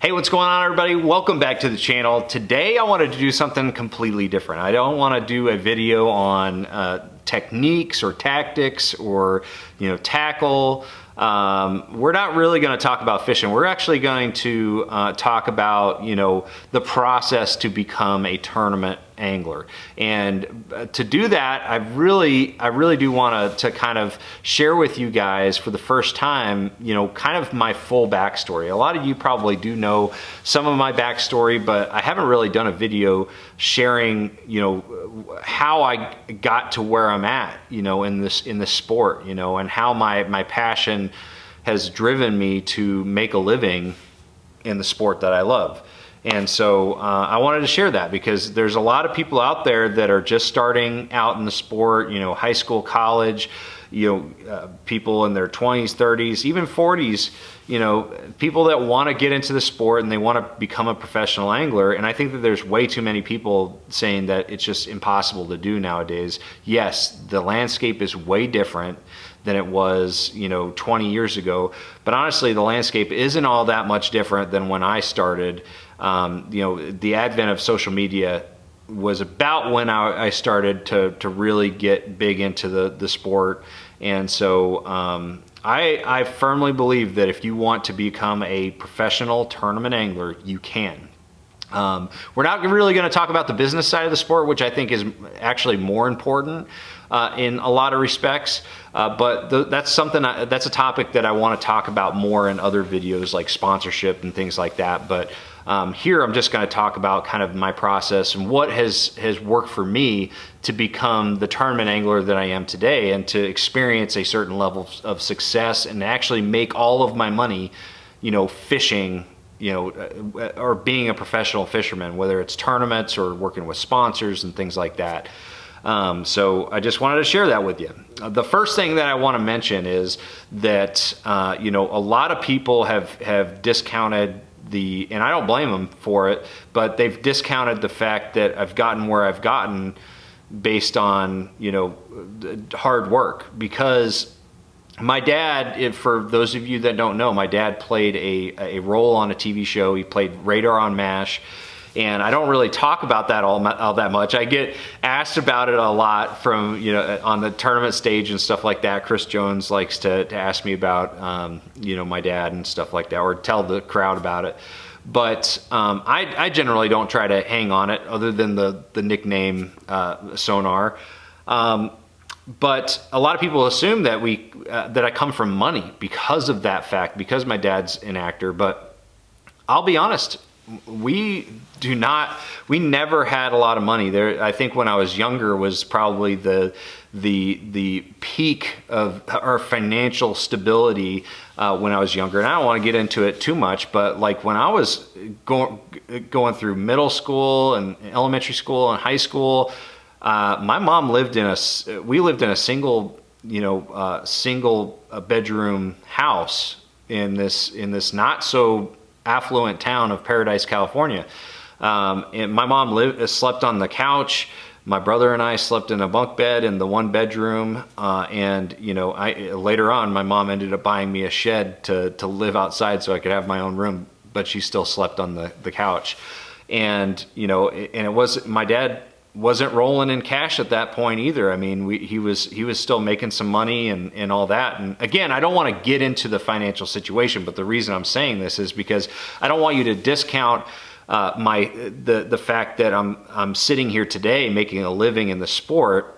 Hey, what's going on, everybody? Welcome back to the channel. Today I wanted to do something completely different. I don't want to do a video on techniques or tactics or tackle. We're not really going to talk about fishing. We're actually going to talk about the process to become a tournament angler. And to do that, I really do want to kind of share with you guys for the first time, kind of my full backstory. A lot of you probably do know some of my backstory, but I haven't really done a video sharing, how I got to where I'm at, in this sport, and how my passion has driven me to make a living in the sport that I love. And so I wanted to share that because there's a lot of people out there that are just starting out in the sport, high school, college, people in their 20s, 30s, even 40s, people that want to get into the sport and they want to become a professional angler. And I think that there's way too many people saying that it's just impossible to do nowadays. Yes, the landscape is way different than it was, 20 years ago. But honestly, the landscape isn't all that much different than when I started. The advent of social media was about when I started to really get big into the sport. And so I firmly believe that if you want to become a professional tournament angler, you can. We're not really going to talk about the business side of the sport, which I think is actually more important in a lot of respects. But that's a topic that I want to talk about more in other videos, like sponsorship and things like that. But here I'm just going to talk about kind of my process and what has worked for me to become the tournament angler that I am today, and to experience a certain level of success and actually make all of my money, fishing, or being a professional fisherman, whether it's tournaments or working with sponsors and things like that. So I just wanted to share that with you. The first thing that I want to mention is that, a lot of people have discounted and I don't blame them for it, but they've discounted the fact that I've gotten where I've gotten based on, hard work. Because my dad, for those of you that don't know, my dad played a role on a TV show. He played Radar on MASH. And I don't really talk about that all that much. I get asked about it a lot from, on the tournament stage and stuff like that. Chris Jones likes to ask me about, my dad and stuff like that, or tell the crowd about it. But I generally don't try to hang on it, other than the nickname Sonar. But a lot of people assume that that I come from money because of that fact, because my dad's an actor. But I'll be honest, we never had a lot of money. I think when I was younger was probably the peak of our financial stability when I was younger. And I don't want to get into it too much, but like when I was going through middle school and elementary school and high school, my mom lived in a single bedroom house in this not so affluent town of Paradise, California. And my mom slept on the couch. My brother and I slept in a bunk bed in the one bedroom. Later on, my mom ended up buying me a shed to live outside so I could have my own room, but she still slept on the couch. And, my dad wasn't rolling in cash at that point either. I mean, he was still making some money and all that. And again, I don't want to get into the financial situation, but the reason I'm saying this is because I don't want you to discount the fact that I'm sitting here today making a living in the sport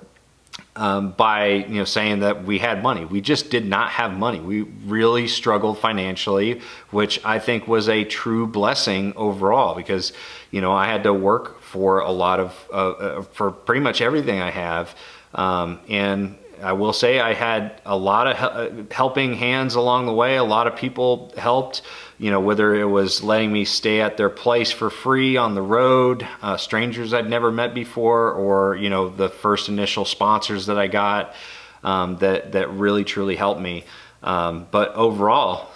by saying that we had money. We just did not have money. We really struggled financially, which I think was a true blessing overall, because I had to work for a lot of for pretty much everything I have, and I will say I had a lot of helping hands along the way. A lot of people helped, whether it was letting me stay at their place for free on the road, strangers I'd never met before, or the first initial sponsors that I got that really truly helped me. But overall,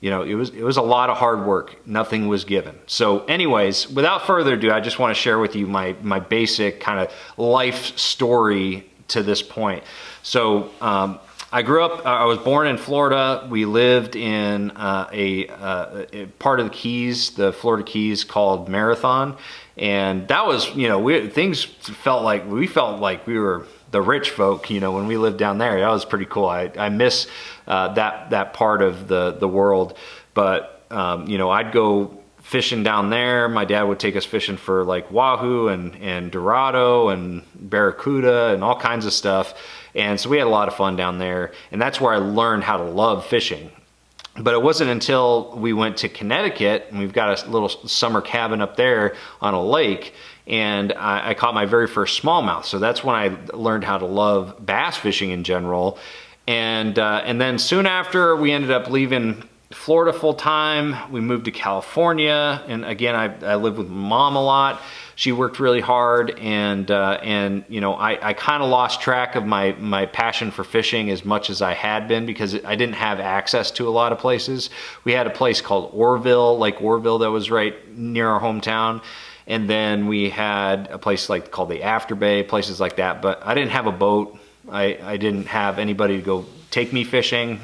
it was a lot of hard work. Nothing was given. So anyways, without further ado, I just want to share with you my basic kind of life story to this point. So I grew up, I was born in Florida. We lived in a part of the Keys, the Florida Keys, called Marathon. And that was, you know, we felt like we were the rich folk, you know, when we lived down there. That was pretty cool. I miss that part of the world. But, you know, I'd go fishing down there. My dad would take us fishing for like wahoo and dorado and barracuda and all kinds of stuff. And so we had a lot of fun down there. And that's where I learned how to love fishing. But it wasn't until we went to Connecticut, and we've got a little summer cabin up there on a lake, and I caught my very first smallmouth. So that's when I learned how to love bass fishing in general. And then soon after, we ended up leaving Florida full time. We moved to California, and again, I lived with mom a lot. She worked really hard, and you know, I kind of lost track of my passion for fishing as much as I had been, because I didn't have access to a lot of places. We had a place called Orville, Lake Orville, that was right near our hometown. And then we had a place called the After Bay, places like that. But I didn't have a boat. I didn't have anybody to go take me fishing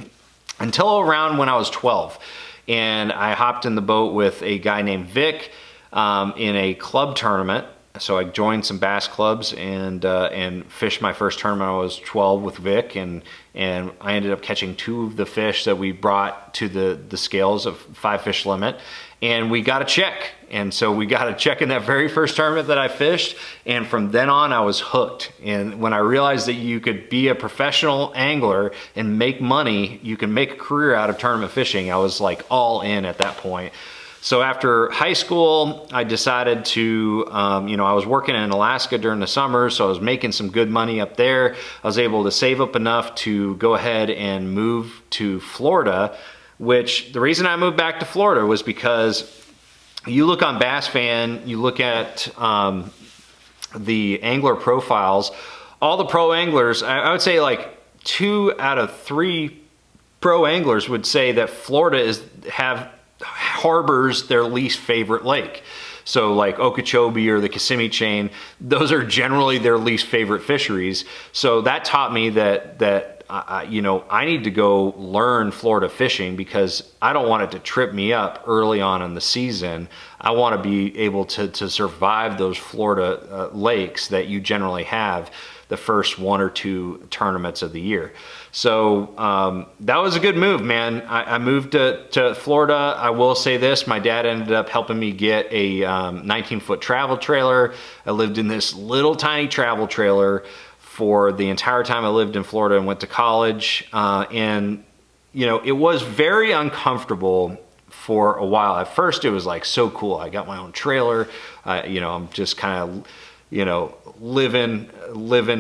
until around when I was 12. And I hopped in the boat with a guy named Vic in a club tournament. So I joined some bass clubs and fished my first tournament. I was 12 with Vic, and I ended up catching 2 of the fish that we brought to the scales of 5 fish limit, and we got a check. And so we got a check in that very first tournament that I fished, and from then on I was hooked. And when I realized that you could be a professional angler and make money, you can make a career out of tournament fishing, I was like all in at that point. So after high school, I decided to, you know, I was working in Alaska during the summer, so I was making some good money up there. I was able to save up enough to go ahead and move to Florida, which the reason I moved back to Florida was because you look on Bass Fan, you look at the angler profiles, all the pro anglers, I would say like 2 out of 3 pro anglers would say that Florida harbors their least favorite lake. So like Okeechobee or the Kissimmee chain, those are generally their least favorite fisheries. So that taught me that you know, I need to go learn Florida fishing, because I don't want it to trip me up early on in the season. I want to be able to survive those Florida lakes that you generally have the first 1 or 2 tournaments of the year. So that was a good move, man. I moved to Florida. I will say this, my dad ended up helping me get a 19-foot travel trailer. I lived in this little tiny travel trailer for the entire time I lived in Florida and went to college. And, you know, it was very uncomfortable for a while. At first it was like so cool. I got my own trailer. You know, I'm just kind of, you know, living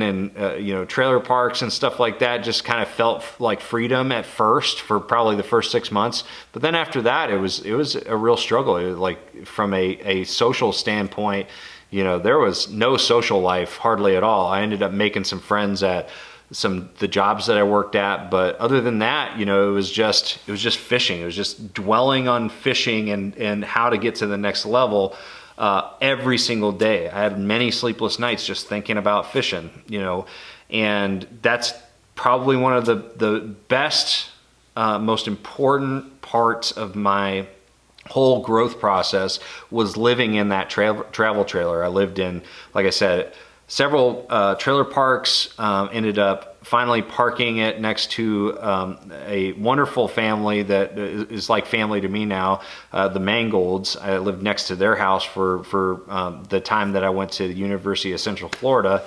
in you know, trailer parks and stuff like that. Just kind of felt like freedom at first for probably the first 6 months, but then after that it was a real struggle. It was like, from a social standpoint, you know, there was no social life hardly at all. I ended up making some friends at the jobs that I worked at, but other than that, you know, it was just fishing. It was just dwelling on fishing and how to get to the next level. Every single day. I had many sleepless nights just thinking about fishing, you know, and that's probably one of the best, most important parts of my whole growth process, was living in that travel trailer. I lived in, like I said, several trailer parks, ended up finally parking it next to a wonderful family that is like family to me now, the Mangolds. I lived next to their house for the time that I went to the University of Central Florida.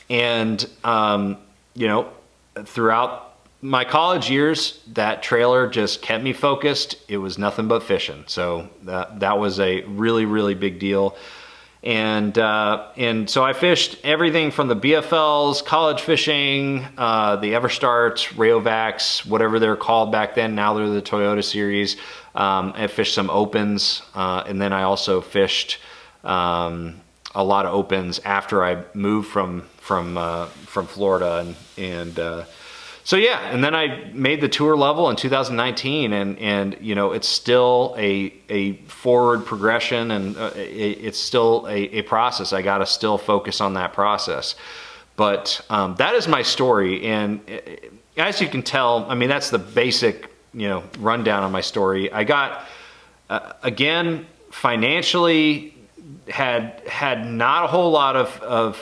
And, you know, throughout my college years, that trailer just kept me focused. It was nothing but fishing. So that was a really, really big deal. And so I fished everything from the BFLs, college fishing, the Everstarts, Rayovacs, whatever they're called back then. Now they're the Toyota series. I fished some opens, and then I also fished a lot of opens after I moved from Florida, and so yeah, and then I made the tour level in 2019, and you know, it's still a forward progression, and it's still a process. I got to still focus on that process. But that is my story, and as you can tell, I mean, that's the basic, rundown on my story. I got, again, financially had not a whole lot of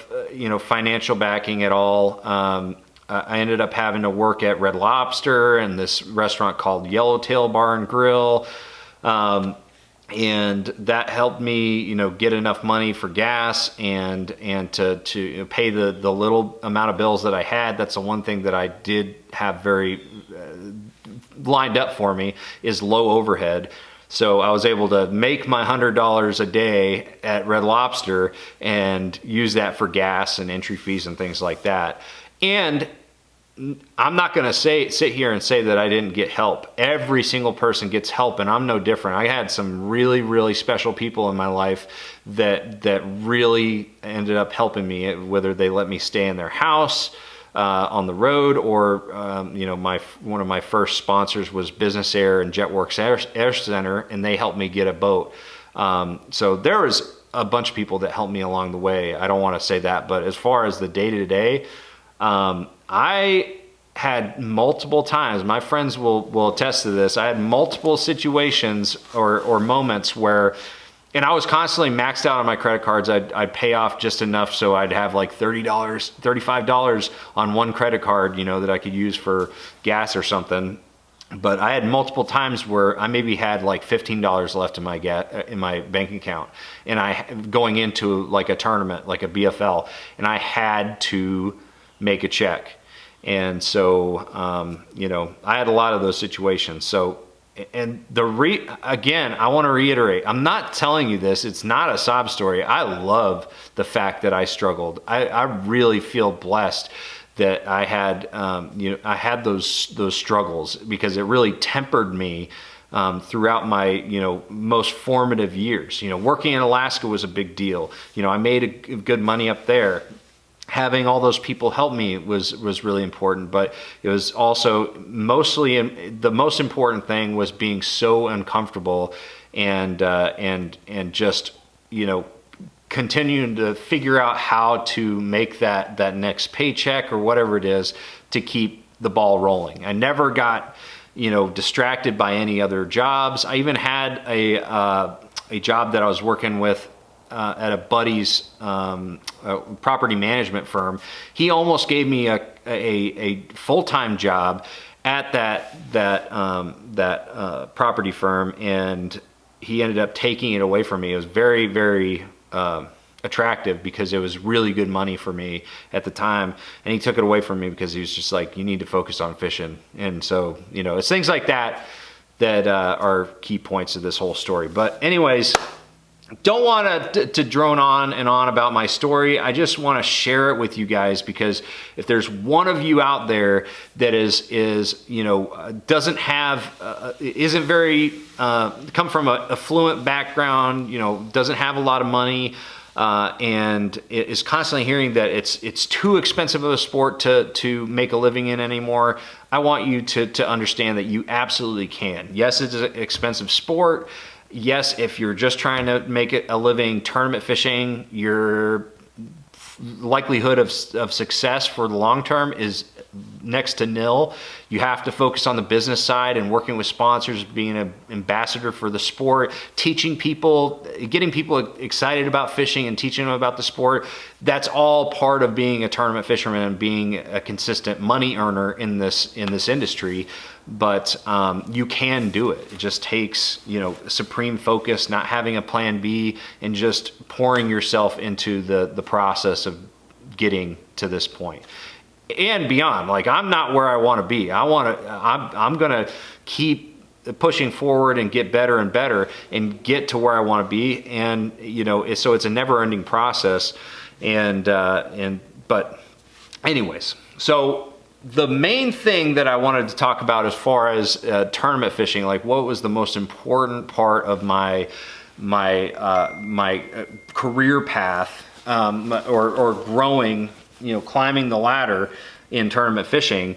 financial backing at all. I ended up having to work at Red Lobster and this restaurant called Yellowtail Bar and Grill. And that helped me, get enough money for gas and to pay the little amount of bills that I had. That's the one thing that I did have very lined up for me, is low overhead. So I was able to make my $100 a day at Red Lobster and use that for gas and entry fees and things like that. And I'm not going to sit here and say that I didn't get help. Every single person gets help, and I'm no different. I had some really, really special people in my life that really ended up helping me, whether they let me stay in their house on the road, or one of my first sponsors was Business Air and Jetworks Air Center, and they helped me get a boat. So there was a bunch of people that helped me along the way. I don't want to say that, but as far as the day-to-day, I had multiple times, my friends will attest to this, I had multiple situations or moments where, and I was constantly maxed out on my credit cards. I'd pay off just enough so I'd have like $30, $35 on one credit card, that I could use for gas or something. But I had multiple times where I maybe had like $15 left in my bank account, and going into like a tournament, like a BFL, and I had to make a check. And so, I had a lot of those situations. So, and again, I want to reiterate, I'm not telling you this, it's not a sob story. I love the fact that I struggled. I really feel blessed that I had, I had those struggles, because it really tempered me throughout my, most formative years. Working in Alaska was a big deal. I made good money up there. Having all those people help me was really important, but it was also the most important thing was being so uncomfortable and just, continuing to figure out how to make that next paycheck or whatever it is to keep the ball rolling. I never got, distracted by any other jobs. I even had a job that I was working with at a buddy's property management firm. He almost gave me a full-time job at that property firm, and he ended up taking it away from me. It was very, very attractive because it was really good money for me at the time, and he took it away from me because he was just like, you need to focus on fishing. And so, it's things like that are key points of this whole story. But anyways, don't want to drone on and on about my story. I just want to share it with you guys, because if there's one of you out there that doesn't have, isn't very, come from a affluent background, doesn't have a lot of money, and is constantly hearing that it's too expensive of a sport to make a living in anymore, I want you to understand that you absolutely can. Yes, it's an expensive sport. Yes, if you're just trying to make it a living tournament fishing, your likelihood of success for the long term is next to nil. You have to focus on the business side and working with sponsors, being an ambassador for the sport, teaching people, getting people excited about fishing and teaching them about the sport. That's all part of being a tournament fisherman and being a consistent money earner in this industry. But you can do it. It just takes, supreme focus, not having a plan B, and just pouring yourself into the process of getting to this point and beyond. Like, I'm not where I want to be. I'm going to keep pushing forward and get better and better and get to where I want to be. And, so it's a never ending process. But anyways, so the main thing that I wanted to talk about as far as tournament fishing, like what was the most important part of my career path, or growing, climbing the ladder in tournament fishing,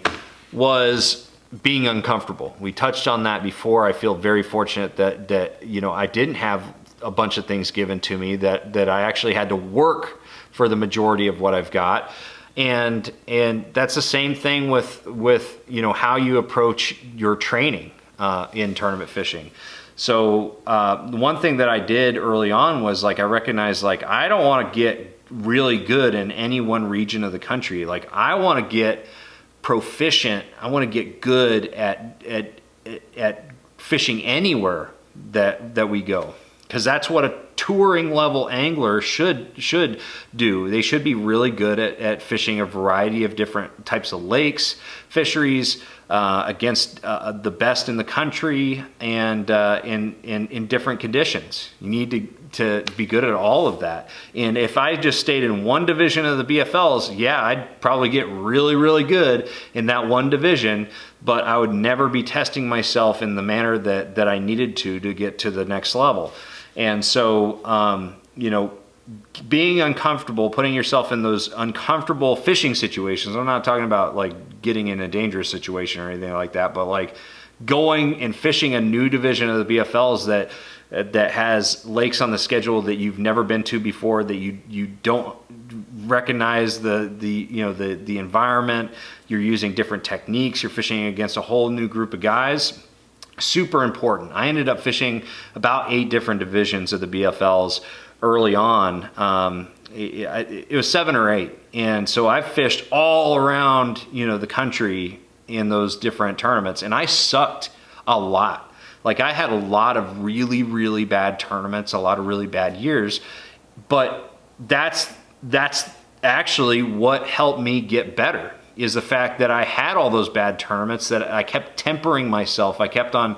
was being uncomfortable. We touched on that before. I feel very fortunate that I didn't have a bunch of things given to me, that I actually had to work for the majority of what I've got. And that's the same thing with you know, how you approach your training in tournament fishing. So the one thing that I did early on was, like, I recognized, like, I don't want to get really good in any one region of the country. Like, I want to get proficient. I want to get good at fishing anywhere that we go, because that's what a touring level angler should do. They should be really good at fishing a variety of different types of lakes, fisheries, against the best in the country, and in different conditions. You need to be good at all of that. And if I just stayed in one division of the BFLs, yeah, I'd probably get really, really good in that one division, but I would never be testing myself in the manner that I needed to get to the next level. And so, you know, being uncomfortable, putting yourself in those uncomfortable fishing situations. I'm not talking about like getting in a dangerous situation or anything like that, but like going and fishing a new division of the BFLs that has lakes on the schedule that you've never been to before, that you don't recognize the environment. You're using different techniques. You're fishing against a whole new group of guys. Super important. I ended up fishing about 8 different divisions of the BFLs early on. It was 7 or 8, and so I fished all around, you know, the country in those different tournaments, and I sucked a lot. Like, I had a lot of really, really bad tournaments, a lot of really bad years, but that's actually what helped me get better, is the fact that I had all those bad tournaments, that I kept tempering myself. I kept on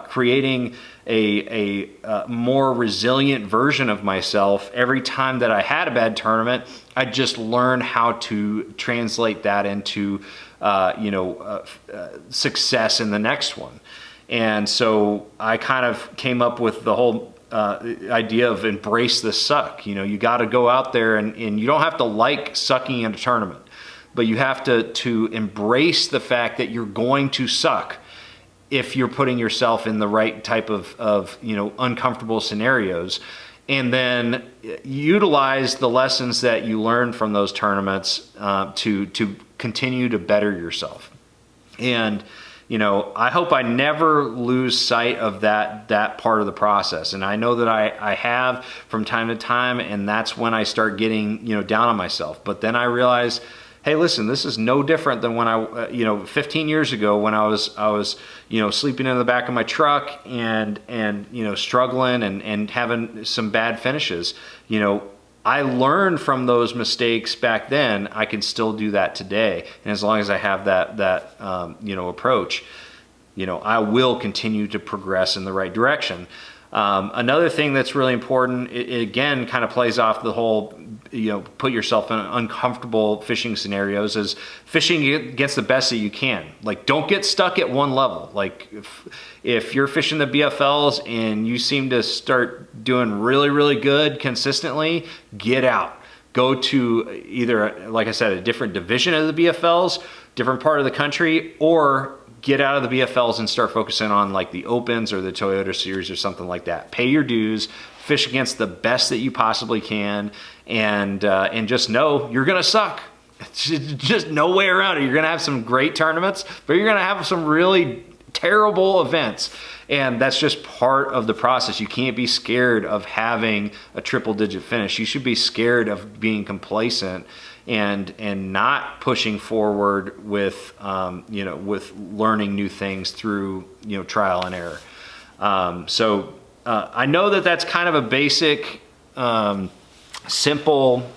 creating a more resilient version of myself. Every time that I had a bad tournament, I just learned how to translate that into success in the next one. And so I kind of came up with the whole idea of embrace the suck. You know, you got to go out there, and you don't have to like sucking in a tournament, but you have to embrace the fact that you're going to suck if you're putting yourself in the right type of you know, uncomfortable scenarios, and then utilize the lessons that you learn from those tournaments to continue to better yourself. And you know, I hope I never lose sight of that part of the process. And I know that I have from time to time, and that's when I start getting, you know, down on myself. But then I realize, hey, listen, this is no different than when I, 15 years ago, when I was, you know, sleeping in the back of my truck and you know, struggling and having some bad finishes. You know, I learned from those mistakes back then. I can still do that today, and as long as I have that approach, you know, I will continue to progress in the right direction. Another thing that's really important, it again kind of plays off the whole, you know, put yourself in uncomfortable fishing scenarios, is fishing against the best that you can. Like, don't get stuck at one level. Like, if you're fishing the BFLs and you seem to start doing really, really good consistently, get out. Go to either, like I said, a different division of the BFLs, different part of the country, or get out of the BFLs and start focusing on like the Opens or the Toyota Series or something like that. Pay your dues, fish against the best that you possibly can, and just know you're gonna suck. Just no way around it. You're gonna have some great tournaments, but you're gonna have some really terrible events, and that's just part of the process. You can't be scared of having a triple-digit finish. You should be scared of being complacent and not pushing forward with with learning new things through, you know, trial and error. So I know that that's kind of a basic, simple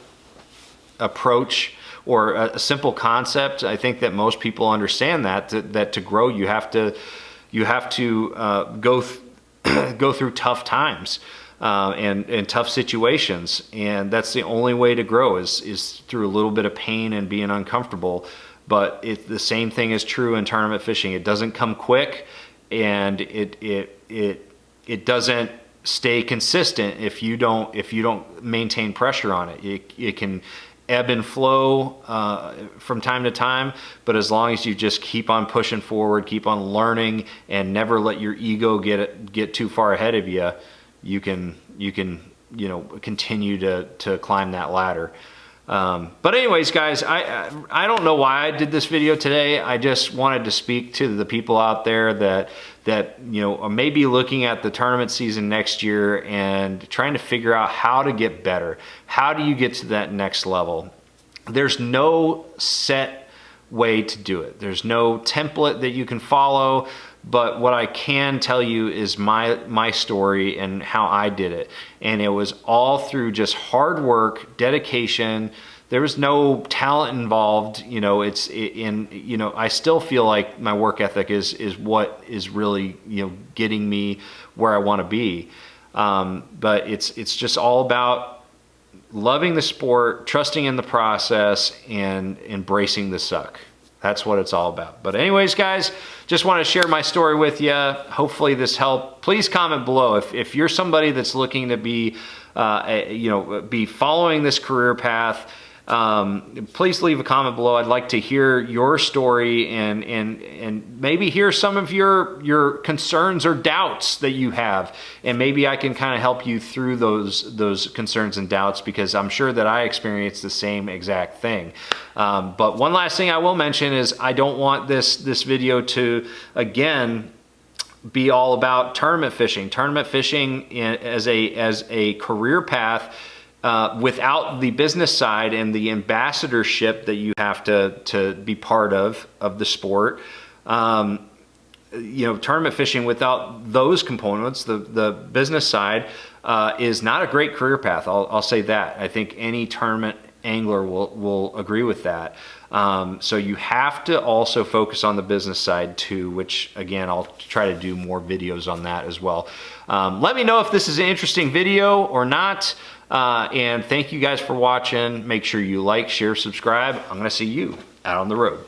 approach or a simple concept. I think that most people understand that to grow, you have to go through tough times. And tough situations, and that's the only way to grow is through a little bit of pain and being uncomfortable. But the same thing is true in tournament fishing. It doesn't come quick, and it doesn't stay consistent if you don't maintain pressure on it. It can ebb and flow from time to time, but as long as you just keep on pushing forward, keep on learning, and never let your ego get too far ahead of you, you can continue to climb that ladder. But anyways, guys, I don't know why I did this video today. I just wanted to speak to the people out there that you know are maybe looking at the tournament season next year and trying to figure out how to get better. How do you get to that next level? There's no set way to do it. There's no template that you can follow. But what I can tell you is my story and how I did it. And it was all through just hard work, dedication. There was no talent involved. You know, you know, I still feel like my work ethic is what is really, you know, getting me where I want to be. But it's just all about loving the sport, trusting in the process, and embracing the suck. That's what it's all about. But anyways, guys, just want to share my story with you. Hopefully this helped. Please comment below if you're somebody that's looking to be, you know, be following this career path. Please leave a comment below. I'd like to hear your story and maybe hear some of your concerns or doubts that you have, and maybe I can kind of help you through those concerns and doubts, because I'm sure that I experienced the same exact thing. But one last thing I will mention is I don't want this video to again be all about tournament fishing. Tournament fishing as a career path. Without the business side and the ambassadorship that you have to be part of the sport, you know, tournament fishing without those components, the business side, is not a great career path. I'll say that. I think any tournament angler will agree with that. So you have to also focus on the business side too, which again, I'll try to do more videos on that as well. Let me know if this is an interesting video or not. And thank you guys for watching. Make sure you like, share, subscribe. I'm going to see you out on the road.